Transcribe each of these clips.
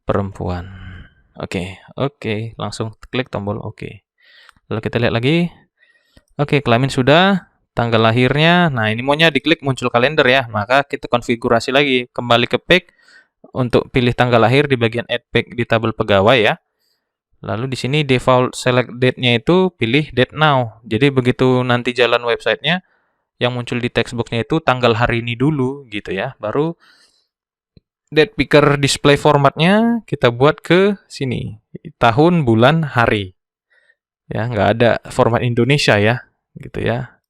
perempuan. Oke, oke, langsung klik tombol oke. Lalu kita lihat lagi. Oke, kelamin sudah, tanggal lahirnya. Nah, ini maunya diklik muncul kalender ya. Maka kita konfigurasi lagi, kembali ke pick untuk pilih tanggal lahir di bagian add pick di tabel pegawai ya. Lalu di sini default select date-nya itu pilih date now. Jadi begitu nanti jalan websitenya, yang muncul di textbox-nya itu tanggal hari ini dulu gitu ya. Baru date picker display formatnya kita buat ke sini, tahun, bulan, hari. Ya, nggak ada format Indonesia ya, gitu ya.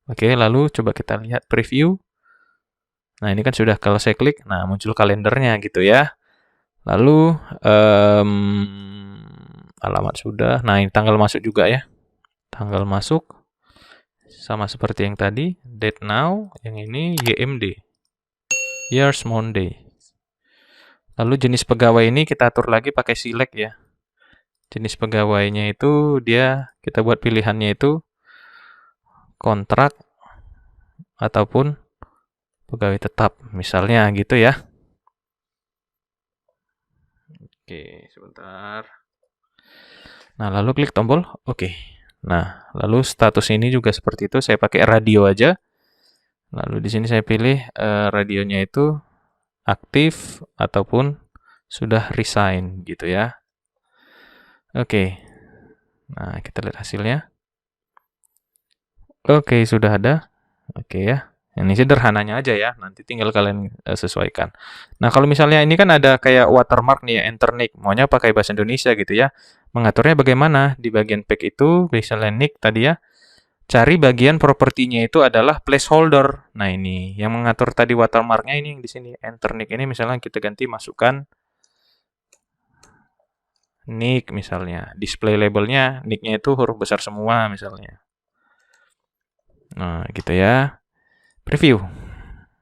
Oke, lalu coba kita lihat preview. Nah, ini kan sudah kalau saya klik, nah muncul kalendernya gitu ya. Lalu alamat sudah. Nah, ini tanggal masuk juga ya. Tanggal masuk sama seperti yang tadi, date now, yang ini YMD. Years Monday. Lalu jenis pegawai ini kita atur lagi pakai select ya. Jenis pegawainya itu kita buat pilihannya itu kontrak ataupun pegawai tetap, misalnya gitu ya. Oke, sebentar. Nah, lalu klik tombol oke. Nah, lalu status ini juga seperti itu, saya pakai radio aja. Lalu di sini saya pilih radionya itu aktif ataupun sudah resign gitu ya. Oke. Nah, kita lihat hasilnya. Oke, sudah ada. Oke ya. Ini sederhananya aja ya, nanti tinggal kalian sesuaikan. Nah, kalau misalnya ini kan ada kayak watermark nih ya, enter nick, maunya pakai bahasa Indonesia gitu ya. Mengaturnya bagaimana? Di bagian pick itu, misalnya nick tadi ya, cari bagian propertinya itu adalah placeholder. Nah, ini yang mengatur tadi watermarknya ini yang di sini, enter nick ini misalnya kita ganti masukkan nick misalnya. Display labelnya, nicknya itu huruf besar semua misalnya. Nah, gitu ya. Preview.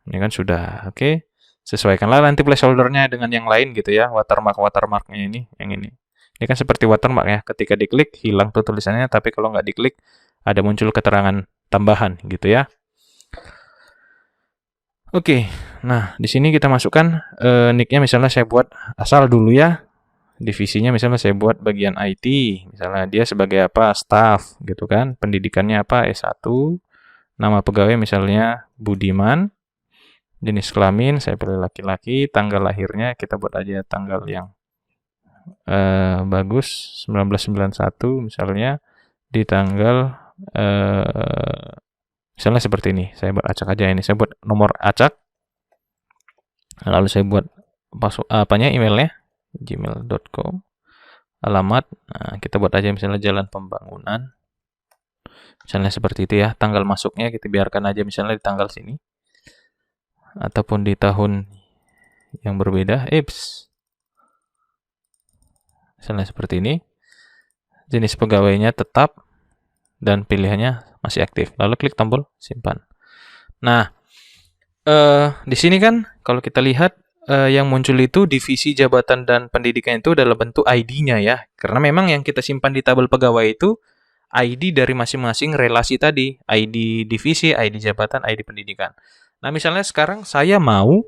Ini kan sudah, oke. Sesuaikanlah nanti placeholder-nya dengan yang lain gitu ya, watermark-watermarknya ini, yang ini. Ini kan seperti watermark ya, ketika diklik hilang tuh tulisannya, tapi kalau nggak diklik ada muncul keterangan tambahan gitu ya. Oke, nah di sini kita masukkan nick-nya misalnya saya buat asal dulu ya. Divisinya misalnya saya buat bagian IT, misalnya dia sebagai apa, staff gitu kan, pendidikannya apa, S1, nama pegawai misalnya Budiman, jenis kelamin saya pilih laki-laki, tanggal lahirnya kita buat aja tanggal yang bagus, 1991 misalnya, di tanggal misalnya seperti ini, saya buat acak aja ini, saya buat nomor acak, lalu saya buat emailnya, gmail.com, alamat, nah kita buat aja misalnya Jalan Pembangunan, misalnya seperti itu ya, tanggal masuknya kita biarkan aja misalnya di tanggal sini, ataupun di tahun yang berbeda, misalnya seperti ini, jenis pegawainya tetap, dan pilihannya masih aktif, lalu klik tombol simpan. Nah, di sini kan kalau kita lihat yang muncul itu divisi jabatan dan pendidikan itu dalam bentuk ID-nya ya, karena memang yang kita simpan di tabel pegawai itu ID dari masing-masing relasi tadi, ID divisi, ID jabatan, ID pendidikan. Nah, misalnya sekarang saya mau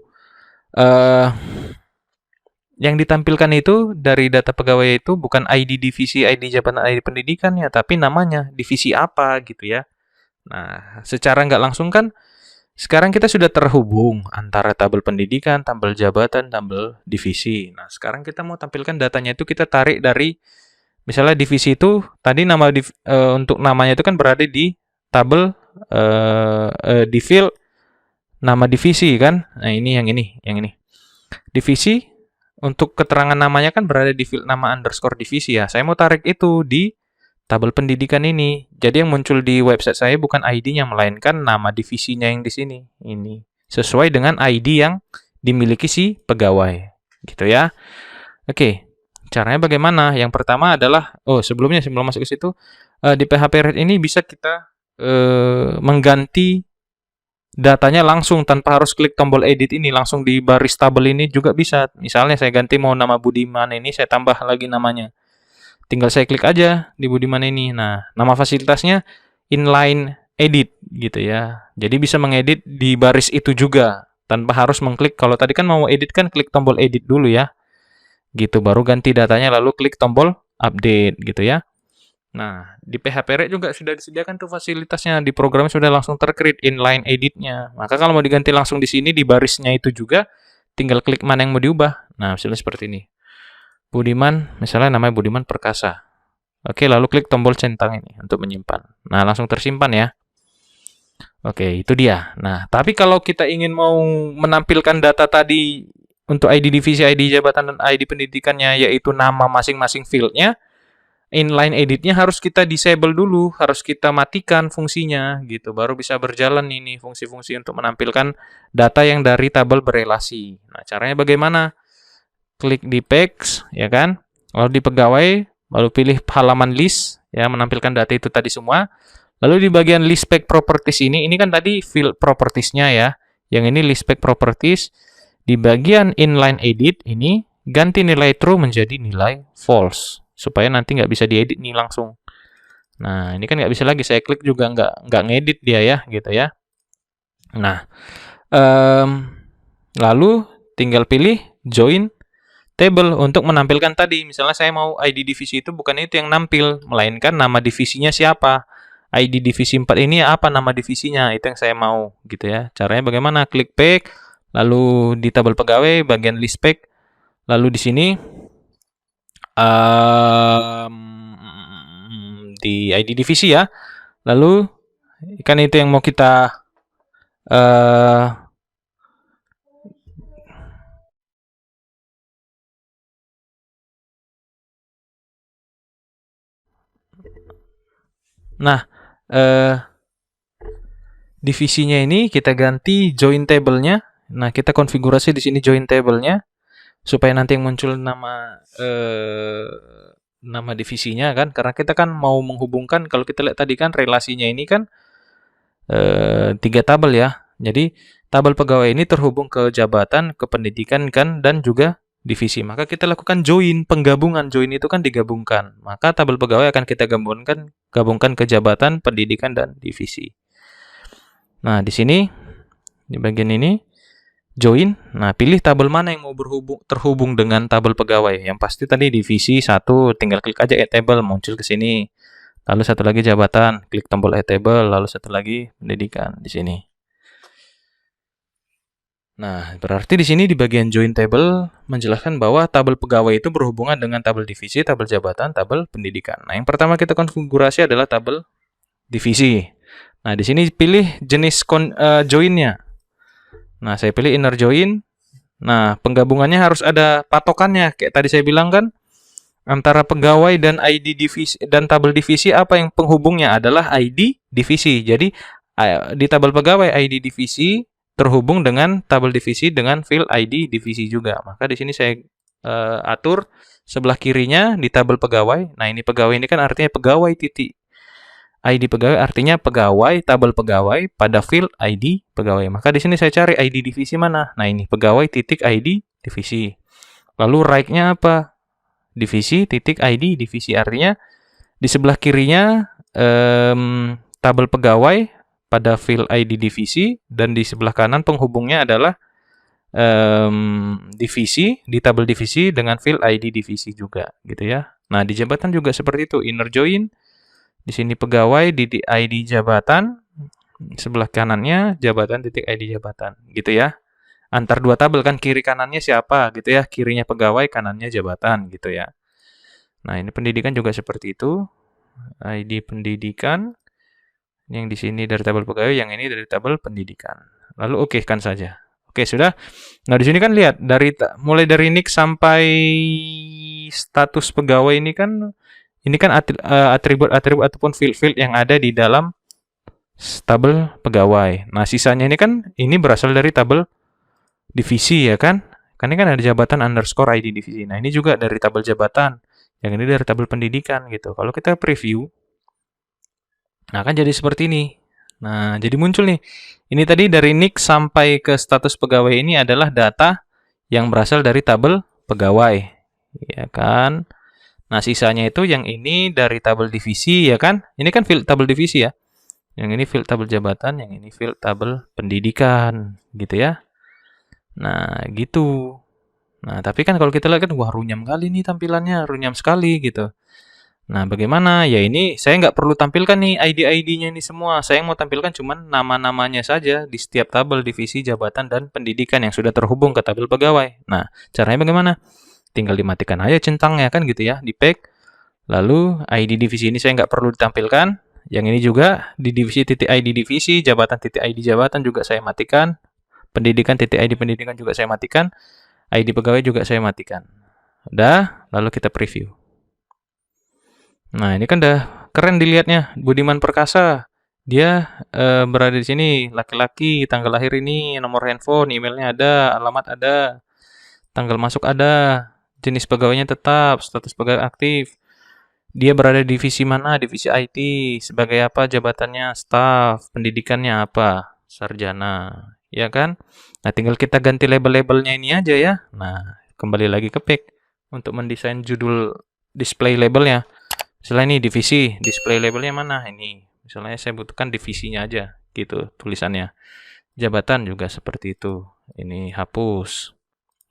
yang ditampilkan itu dari data pegawai itu bukan ID divisi, ID jabatan, ID pendidikan ya, tapi namanya divisi apa gitu ya. Nah, secara nggak langsung kan sekarang kita sudah terhubung antara tabel pendidikan, tabel jabatan, tabel divisi. Nah, sekarang kita mau tampilkan datanya itu kita tarik dari misalnya divisi itu tadi untuk namanya itu kan berada di tabel di field nama divisi kan. Nah, ini yang ini. Divisi untuk keterangan namanya kan berada di field nama underscore divisi ya. Saya mau tarik itu di tabel pendidikan ini. Jadi yang muncul di website saya bukan ID-nya melainkan nama divisinya yang di sini. Ini sesuai dengan ID yang dimiliki si pegawai. Gitu ya. Oke. Caranya bagaimana? Yang pertama adalah sebelum masuk ke situ di PHP Red ini bisa kita mengganti datanya langsung tanpa harus klik tombol edit ini, langsung di baris tabel ini juga bisa. Misalnya saya ganti mau nama Budiman ini, saya tambah lagi namanya. Tinggal saya klik aja di Budiman ini. Nah, nama fasilitasnya inline edit gitu ya. Jadi bisa mengedit di baris itu juga tanpa harus mengklik. Kalau tadi kan mau edit kan klik tombol edit dulu ya. Gitu, baru ganti datanya lalu klik tombol update gitu ya. Nah, di PHP Rek juga sudah disediakan tuh fasilitasnya, di program sudah langsung tercreate inline editnya. Maka kalau mau diganti langsung di sini di barisnya itu juga tinggal klik mana yang mau diubah. Nah, misalnya seperti ini. Budiman, misalnya namanya Budiman Perkasa. Oke, lalu klik tombol centang ini untuk menyimpan. Nah, langsung tersimpan ya. Oke, itu dia. Nah, tapi kalau kita ingin mau menampilkan data tadi untuk ID divisi, ID jabatan, dan ID pendidikannya, yaitu nama masing-masing fieldnya, inline editnya harus kita disable dulu, harus kita matikan fungsinya, gitu. Baru bisa berjalan ini fungsi-fungsi untuk menampilkan data yang dari tabel berelasi. Nah, caranya bagaimana? Klik di Page, ya kan? Lalu di Pegawai, lalu pilih halaman list, ya, menampilkan data itu tadi semua. Lalu di bagian list spec properties ini kan tadi field properties-nya ya. Yang ini list spec properties. Di bagian inline edit ini ganti nilai true menjadi nilai false. Supaya nanti nggak bisa diedit nih langsung. Nah, ini kan nggak bisa lagi. Saya klik juga nggak ngedit dia ya, gitu ya. Nah, lalu tinggal pilih join table untuk menampilkan tadi. Misalnya saya mau ID divisi itu bukan itu yang nampil, melainkan nama divisinya siapa. ID divisi 4 ini apa nama divisinya, itu yang saya mau gitu ya. Caranya bagaimana? Klik pack, lalu di tabel pegawai bagian list pack, lalu di sini di ID divisi ya. Lalu kan itu yang mau kita nah, divisinya ini kita ganti join table-nya. Nah, kita konfigurasi di sini join table-nya supaya nanti yang muncul nama divisinya kan, karena kita kan mau menghubungkan, kalau kita lihat tadi kan relasinya ini kan 3 tabel ya. Jadi tabel pegawai ini terhubung ke jabatan, ke pendidikan kan, dan juga divisi. Maka kita lakukan join, penggabungan. Join itu kan digabungkan. Maka tabel pegawai akan kita gabungkan ke jabatan, pendidikan, dan divisi. Nah, di sini di bagian ini join. Nah, pilih tabel mana yang mau terhubung dengan tabel pegawai. Yang pasti tadi divisi 1, tinggal klik aja add table, muncul ke sini. Lalu satu lagi jabatan, klik tombol add table, lalu satu lagi pendidikan di sini. Nah, berarti di sini di bagian join table menjelaskan bahwa tabel pegawai itu berhubungan dengan tabel divisi, tabel jabatan, tabel pendidikan. Nah, yang pertama kita konfigurasi adalah tabel divisi. Nah, di sini pilih jenis join-nya. Nah, saya pilih inner join. Nah, penggabungannya harus ada patokannya. Kayak tadi saya bilang kan, antara pegawai dan ID divisi dan tabel divisi apa yang penghubungnya adalah ID divisi. Jadi, di tabel pegawai ID divisi terhubung dengan tabel divisi dengan field ID divisi juga. Maka di sini saya atur sebelah kirinya di tabel pegawai. Nah, ini pegawai ini kan artinya pegawai titik. ID pegawai artinya pegawai, tabel pegawai pada field ID pegawai. Maka di sini saya cari ID divisi mana. Nah, ini pegawai titik ID divisi. Lalu right-nya apa? Divisi titik ID divisi, artinya di sebelah kirinya tabel pegawai pada field ID divisi, dan di sebelah kanan penghubungnya adalah divisi di tabel divisi dengan field ID divisi juga gitu ya. Nah, di jabatan juga seperti itu, inner join. Di sini pegawai di ID jabatan, sebelah kanannya jabatan titik ID jabatan gitu ya. Antar dua tabel kan, kiri kanannya siapa gitu ya, kirinya pegawai, kanannya jabatan gitu ya. Nah, ini pendidikan juga seperti itu. ID pendidikan yang di sini dari tabel pegawai, yang ini dari tabel pendidikan. Lalu oke kan saja. Oke, sudah. Nah, di sini kan lihat mulai dari nick sampai status pegawai ini kan atribut-atribut ataupun field-field yang ada di dalam tabel pegawai. Nah, sisanya ini berasal dari tabel divisi ya kan? Karena kan ada jabatan underscore ID divisi. Nah, ini juga dari tabel jabatan. Yang ini dari tabel pendidikan gitu. Kalau kita preview, nah kan jadi seperti ini. Nah, jadi muncul nih. Ini tadi dari nick sampai ke status pegawai ini adalah data yang berasal dari tabel pegawai. Ya kan? Nah, sisanya itu yang ini dari tabel divisi ya kan? Ini kan field tabel divisi ya. Yang ini field tabel jabatan, yang ini field tabel pendidikan gitu ya. Nah, gitu. Nah, tapi kan kalau kita lihat kan, wah runyam kali nih tampilannya, runyam sekali gitu. Nah, bagaimana? Ya ini saya nggak perlu tampilkan nih ID-ID-nya ini semua. Saya mau tampilkan cuman nama-namanya saja di setiap tabel divisi, jabatan, dan pendidikan yang sudah terhubung ke tabel pegawai. Nah, caranya bagaimana? Tinggal dimatikan aja centangnya kan gitu ya, di pack. Lalu ID divisi ini saya nggak perlu ditampilkan. Yang ini juga di divisi titik ID divisi, jabatan titik ID jabatan juga saya matikan. Pendidikan titik ID pendidikan juga saya matikan. ID pegawai juga saya matikan. Udah, lalu kita preview. Nah, ini kan udah keren dilihatnya. Budiman Perkasa. Dia berada di sini, laki-laki, tanggal lahir ini, nomor handphone, emailnya ada, alamat ada, tanggal masuk ada, jenis pegawainya tetap, status pegawai aktif. Dia berada di divisi mana? Divisi IT. Sebagai apa jabatannya? Staff. Pendidikannya apa? Sarjana. Ya kan? Nah, tinggal kita ganti label-labelnya ini aja ya. Nah, kembali lagi ke pick untuk mendesain judul display labelnya. Misalnya ini divisi, display labelnya mana? Ini. Misalnya saya butuhkan divisinya aja, gitu tulisannya. Jabatan juga seperti itu. Ini hapus.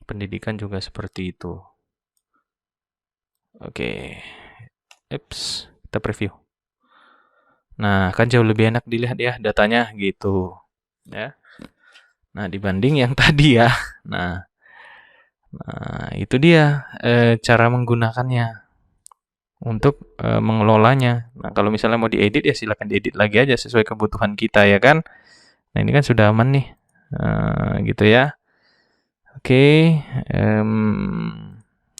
Pendidikan juga seperti itu. Oke. Kita preview. Nah, kan jauh lebih enak dilihat ya datanya gitu. Ya. Nah, dibanding yang tadi ya. Nah, itu dia cara menggunakannya untuk mengelolanya. Nah, kalau misalnya mau diedit ya silakan diedit lagi aja sesuai kebutuhan kita ya kan. Nah, ini kan sudah aman nih. Gitu ya. Oke,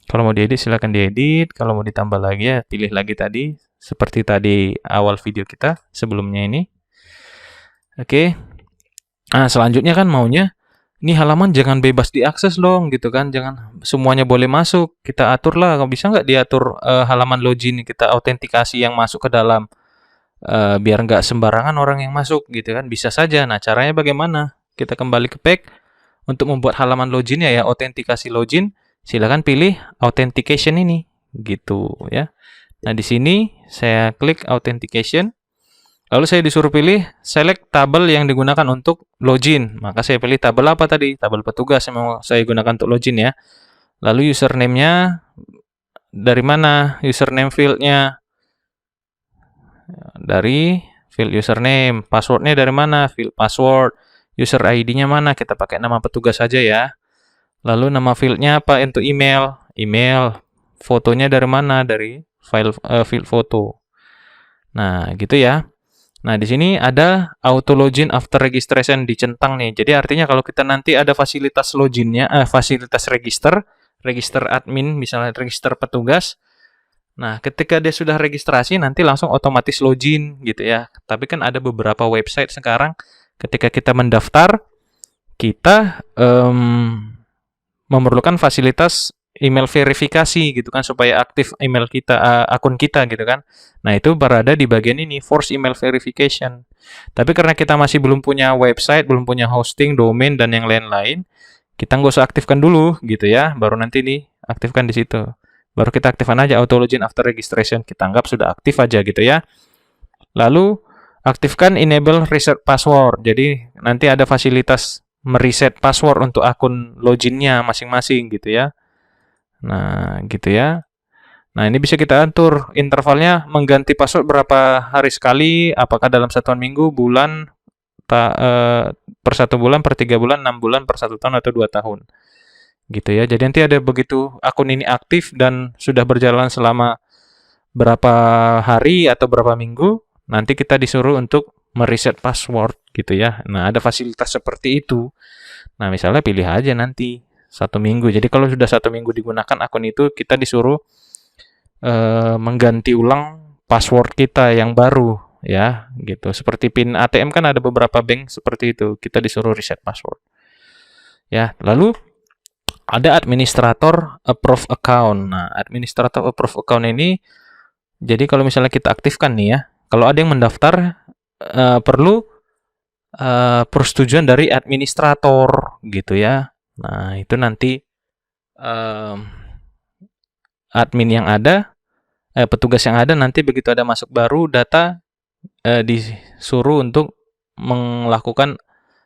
kalau mau diedit silakan diedit. Kalau mau ditambah lagi ya pilih lagi tadi seperti tadi awal video kita sebelumnya ini. Oke. Nah, selanjutnya kan maunya ini halaman jangan bebas diakses dong gitu kan, jangan semuanya boleh masuk. Kita atur lah, kalau bisa nggak diatur halaman login kita autentikasi yang masuk ke dalam biar nggak sembarangan orang yang masuk gitu kan, bisa saja. Nah, caranya bagaimana? Kita kembali ke pack untuk membuat halaman login ya autentikasi login. Silakan pilih authentication ini gitu ya. Nah, di sini saya klik authentication. Lalu saya disuruh pilih select tabel yang digunakan untuk login. Maka saya pilih tabel apa tadi? Tabel petugas yang mau saya gunakan untuk login ya. Lalu username-nya dari mana? Username field-nya dari field username. Password-nya dari mana? Field password. User ID-nya mana? Kita pakai nama petugas saja ya. Lalu nama field-nya apa? Untuk email. Email. Fotonya dari mana? Dari file field foto. Nah, gitu ya. Nah, di sini ada auto login after registration dicentang nih. Jadi artinya kalau kita nanti ada fasilitas loginnya, fasilitas register admin, misalnya register petugas. Nah, ketika dia sudah registrasi nanti langsung otomatis login gitu ya. Tapi kan ada beberapa website sekarang ketika kita mendaftar, kita memerlukan fasilitas email verifikasi gitu kan supaya aktif email kita, akun kita gitu kan. Nah, itu berada di bagian ini, force email verification. Tapi karena kita masih belum punya website, belum punya hosting, domain, dan yang lain-lain, kita nggak usah aktifkan dulu gitu ya, baru nanti nih aktifkan di situ. Baru kita aktifkan aja auto login after registration, kita anggap sudah aktif aja gitu ya. Lalu aktifkan enable reset password. Jadi nanti ada fasilitas mereset password untuk akun loginnya masing-masing gitu ya. Nah, gitu ya. Nah, ini bisa kita atur intervalnya mengganti password berapa hari sekali, apakah dalam satuan minggu, bulan, per 1 bulan, per 3 bulan, 6 bulan, per 1 tahun, atau 2 tahun. Gitu ya. Jadi nanti ada begitu akun ini aktif dan sudah berjalan selama berapa hari atau berapa minggu, nanti kita disuruh untuk mereset password gitu ya. Nah, ada fasilitas seperti itu. Nah, misalnya pilih aja nanti 1 minggu. Jadi kalau sudah 1 minggu digunakan akun itu, kita disuruh mengganti ulang password kita yang baru ya gitu. Seperti PIN ATM kan ada beberapa bank seperti itu, kita disuruh reset password ya. Lalu ada administrator approve account. Nah, administrator approve account ini jadi kalau misalnya kita aktifkan nih ya, kalau ada yang mendaftar perlu persetujuan dari administrator gitu ya. Nah, itu nanti admin yang ada, petugas yang ada nanti begitu ada masuk baru data disuruh untuk melakukan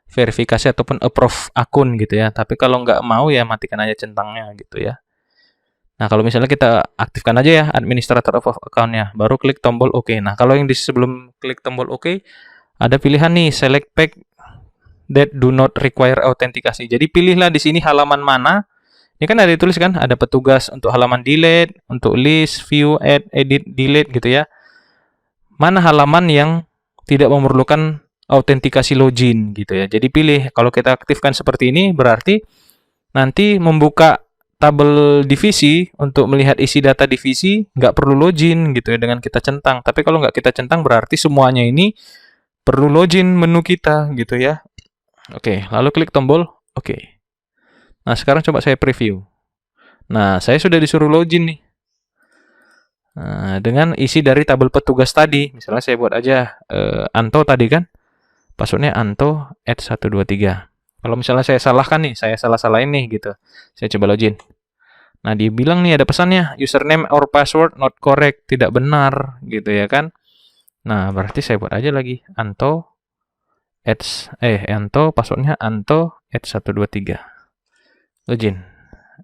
verifikasi ataupun approve akun gitu ya. Tapi kalau nggak mau ya matikan aja centangnya gitu ya. Nah, kalau misalnya kita aktifkan aja ya administrator of account-nya, baru klik tombol OK. Nah, kalau yang di sebelum klik tombol OK, ada pilihan nih, select page that do not require autentikasi. Jadi pilihlah di sini halaman mana. Ini kan ada ditulis kan, ada petugas untuk halaman delete, untuk list, view, add, edit, delete gitu ya. Mana halaman yang tidak memerlukan autentikasi login gitu ya. Jadi pilih, kalau kita aktifkan seperti ini berarti nanti membuka tabel divisi untuk melihat isi data divisi nggak perlu login gitu ya dengan kita centang. Tapi kalau nggak kita centang berarti semuanya ini perlu login menu kita gitu ya. Oke, lalu klik tombol oke. Nah, sekarang coba saya preview. Nah, saya sudah disuruh login nih. Nah, dengan isi dari tabel petugas tadi. Misalnya saya buat aja Anto tadi kan. Passwordnya Anto @123. Kalau misalnya saya salahkan nih, saya salah-salahin nih gitu. Saya coba login. Nah, dia bilang nih ada pesannya, username or password not correct, tidak benar gitu ya kan. Nah, berarti saya buat aja lagi Anto passwordnya Anto @123. Login.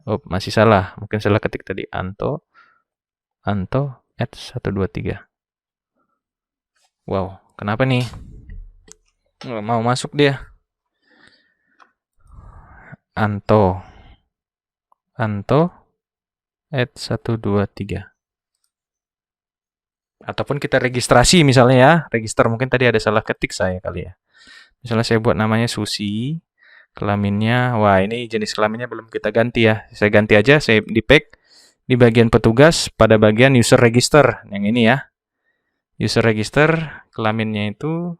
Oh, masih salah. Mungkin salah ketik tadi. Anto @123. Wow, kenapa nih? Nggak mau masuk dia. Anto @123. Ataupun kita registrasi misalnya ya. Register mungkin tadi ada salah ketik saya kali ya. Misalnya saya buat namanya Susi. Kelaminnya, wah ini jenis kelaminnya belum kita ganti ya. Saya ganti aja, saya di pack di bagian petugas pada bagian user register. Yang ini ya. User register, kelaminnya itu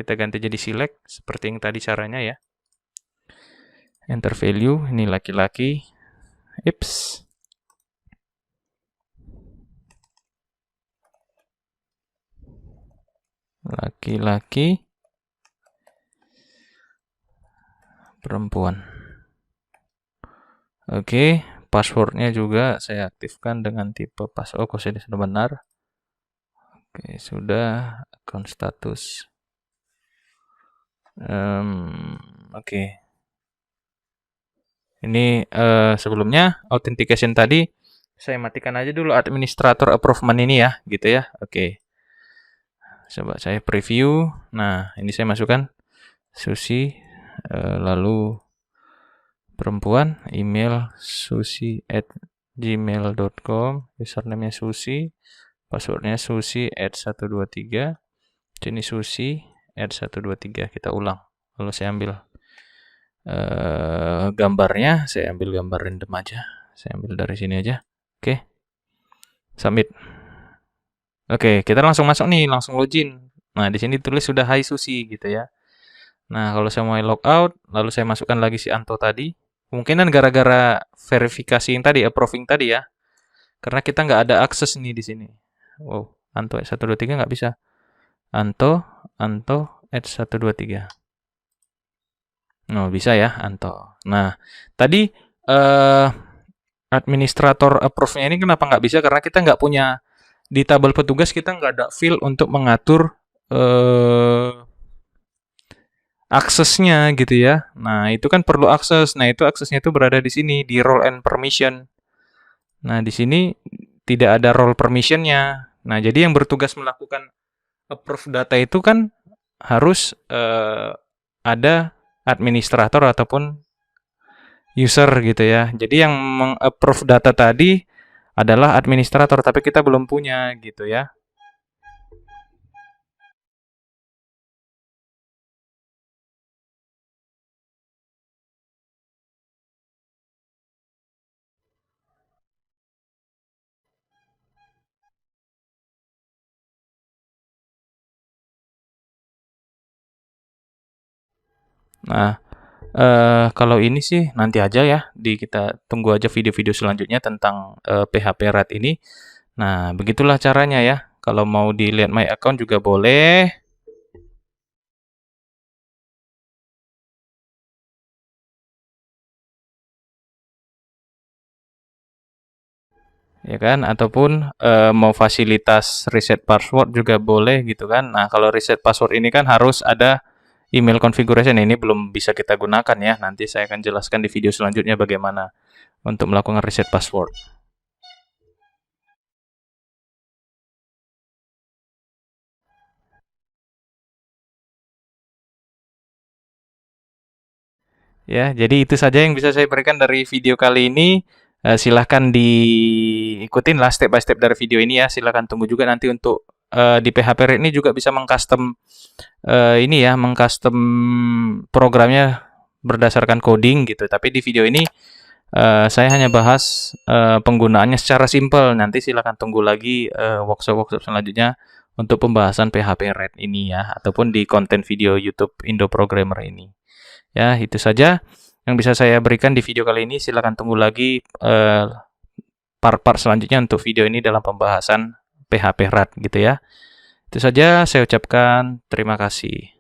kita ganti jadi select seperti yang tadi caranya ya. Enter value, ini laki-laki. Ips. Laki-laki. Perempuan. Oke, passwordnya juga saya aktifkan dengan tipe password. Oh, saya sudah benar. Oke, sudah. Account status. Oke. Ini sebelumnya authentication tadi saya matikan aja dulu administrator approvement ini ya, gitu ya. Oke. Coba saya preview. Nah, ini saya masukkan Susi, lalu perempuan, email susi@gmail.com, username-nya Susi, passwordnya susi@123, jenis Susi @123. Kita ulang. Lalu saya ambil gambarnya, saya ambil gambar random aja. Saya ambil dari sini aja. Oke. Submit. Oke, kita langsung masuk nih, langsung login. Nah, di sini tulis sudah Hai Susi gitu ya. Nah, kalau saya mau logout, lalu saya masukkan lagi si Anto tadi. Kemungkinan gara-gara verifikasi yang tadi, approving tadi ya. Karena kita nggak ada akses nih di sini. Wow, Anto @123 nggak bisa. Anto @123. Oh, bisa ya, Anto. Nah, tadi administrator approve-nya ini kenapa nggak bisa? Karena kita nggak punya, di tabel petugas kita nggak ada field untuk mengatur aksesnya gitu ya. Nah, itu kan perlu akses. Nah, itu aksesnya itu berada di sini, di role and permission. Nah, di sini tidak ada role permission-nya. Nah, jadi yang bertugas melakukan approve data itu kan harus ada administrator ataupun user gitu ya. Jadi yang meng-approve data tadi adalah administrator, tapi kita belum punya gitu ya. Nah, kalau ini sih nanti aja ya, kita tunggu aja video-video selanjutnya tentang PHP RAT ini. Nah, begitulah caranya ya. Kalau mau dilihat my account juga boleh. Ya kan, ataupun mau fasilitas reset password juga boleh gitu kan. Nah, kalau reset password ini kan harus ada email configuration ini belum bisa kita gunakan ya. Nanti saya akan jelaskan di video selanjutnya bagaimana untuk melakukan reset password. Ya, jadi itu saja yang bisa saya berikan dari video kali ini. Silahkan diikutin lah step by step dari video ini ya. Silahkan tunggu juga nanti untuk di PHP Red ini juga bisa mengcustom ini ya, mengcustom programnya berdasarkan coding gitu. Tapi di video ini saya hanya bahas penggunaannya secara simpel. Nanti silahkan tunggu lagi workshop-workshop selanjutnya untuk pembahasan PHP Red ini ya, ataupun di konten video YouTube Indo Programmer ini. Ya, itu saja yang bisa saya berikan di video kali ini. Silahkan tunggu lagi part-part selanjutnya untuk video ini dalam pembahasan PHP Red gitu ya. Itu saja, saya ucapkan terima kasih.